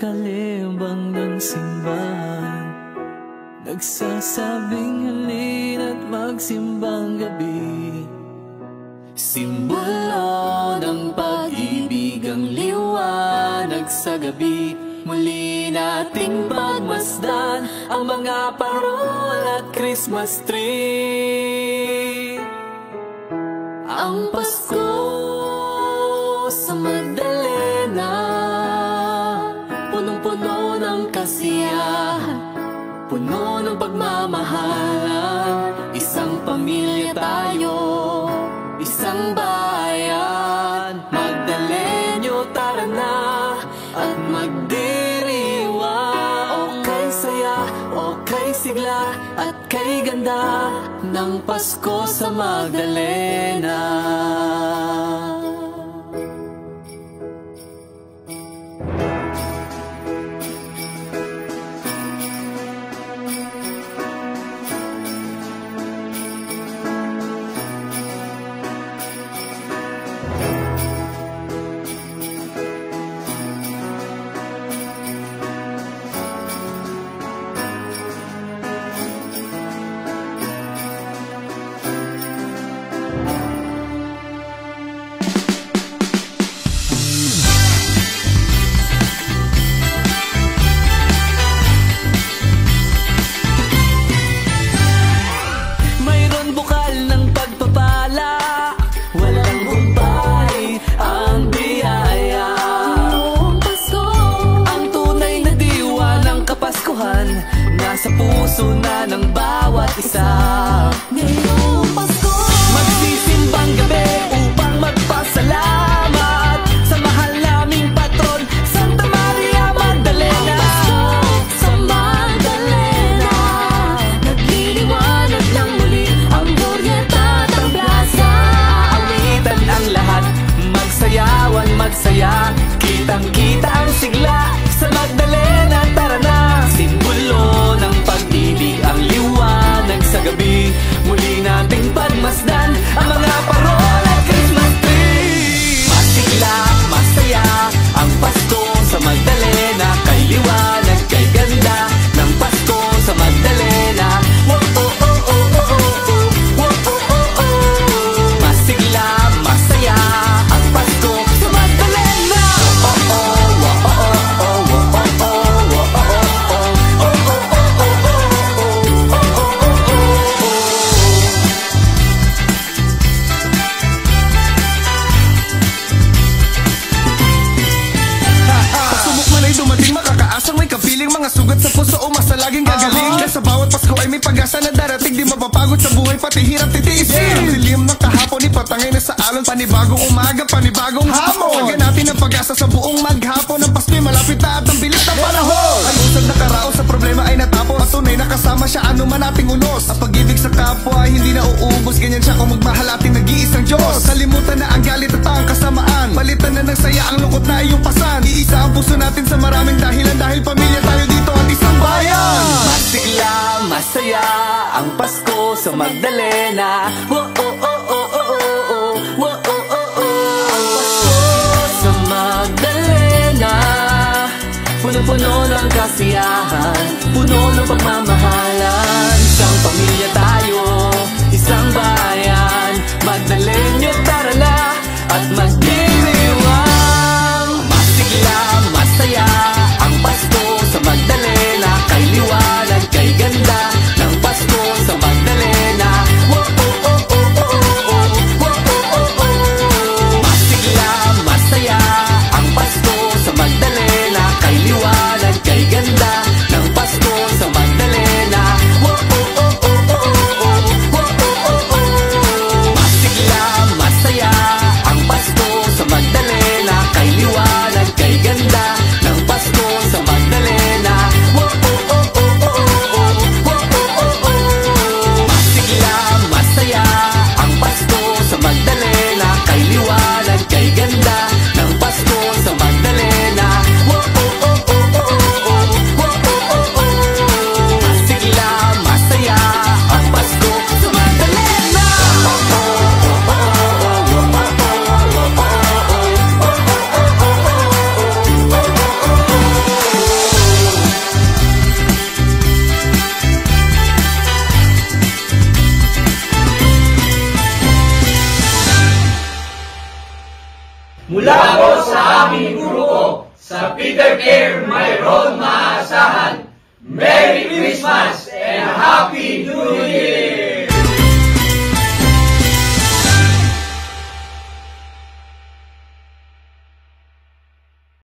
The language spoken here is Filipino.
kalembang ng simbahan, nagsasabing halina't magsimbang gabi. Simbolo ng pag-ibig ang liwanag sa gabi. Muli nating pagmasdan ang mga parol at Christmas tree. Ang Pasko sa Magdalena, punong-puno ng kasiyahan, puno ng pagmamahalan. Isang pamilya tayo, isang bayan. Magdalenyo, tara na at magdiriwa. Okay saya, okay sigla, at kay ganda ng Pasko sa Magdalena. Nasa puso na ng bawat isa. Ngayong Pasko, magsisimbang gabi upang magpasalamat sa mahal naming patron, Santa Maria Magdalena. Pasko sa Magdalena, nagliliwanag ng muli ang Glorieta at ang plaza. Awitan ang lahat, magsayawan, magsaya, kitang-kita ang sigla sa Magdalena. Tara na, simbolo ng pag-ibig ang liwanag sa gabi. Muli nating pagmasdan ang mga parol at Christmas tree. Masigla, masaya ang Pasko sa Magdalena. Kay liwanag, kay ganda ng Pasko sa Magdalena. Oh, oh, oh, oh, oh, oh, oh. Oh, oh, oh, oh. Masigla, masaya ang Pasko sa Magdalena. Oh, oh, oh, oh, oh, oh, oh, oh, oh. Mga sugat sa puso o masa laging gagaling. Sa bawat Pasko ay may pag-asa na darating. Di mapapagod sa buhay, pati hirap titiisin. Ang dilim ng kahapon, ipatangay na sa alon. Panibagong umaga, panibagong hamon. Paganatin ang pag-asa sa buong maghapon. Ang Pasko'y malapit na at ang bilis ng panahon. Ang usad na karaos sa problema ay natapos. Patunay na kasama siya, ano man ating unos. Ang pag-ibig sa kapwa ay hindi na uubos. Ganyan siya kung magmahal ating nag-iisang Diyos. Kalimutan na ang galit at ang kasamaan. Palitan na ng saya ang lungkot na iyong pasan. Iisa ang puso natin sa maraming dahilan. Dahil pamilya tayo dito at isang bayan. Masigla, masaya ang Pasko sa Magdalena. Oh, oh, oh, oh, oh, oh, oh. Oh, oh, oh, oh. Pasko sa Magdalena, puno-puno ng kasiyahan, puno ng pagmamahalan. Isang pamilya tayo, isang bayan. Magdalenyo, tara na at magdiriwang. Masigla, masaya ang Pasko sa Magdalena. Kay liwanag, kay ganda ng Pasko sa Magdalena. Oh, oh, oh, oh, oh, oh, oh, oh, oh, oh. Masigla, masaya ang Pasko sa Magdalena. Kay liwanag, kay ganda ng Pasko sa Magdalena. Oh, oh, oh, oh, oh, oh, oh, oh, oh, oh. Masigla, Mula po sa aming grupo, sa Peter Care mayroon maasahan. Merry Christmas and Happy New Year!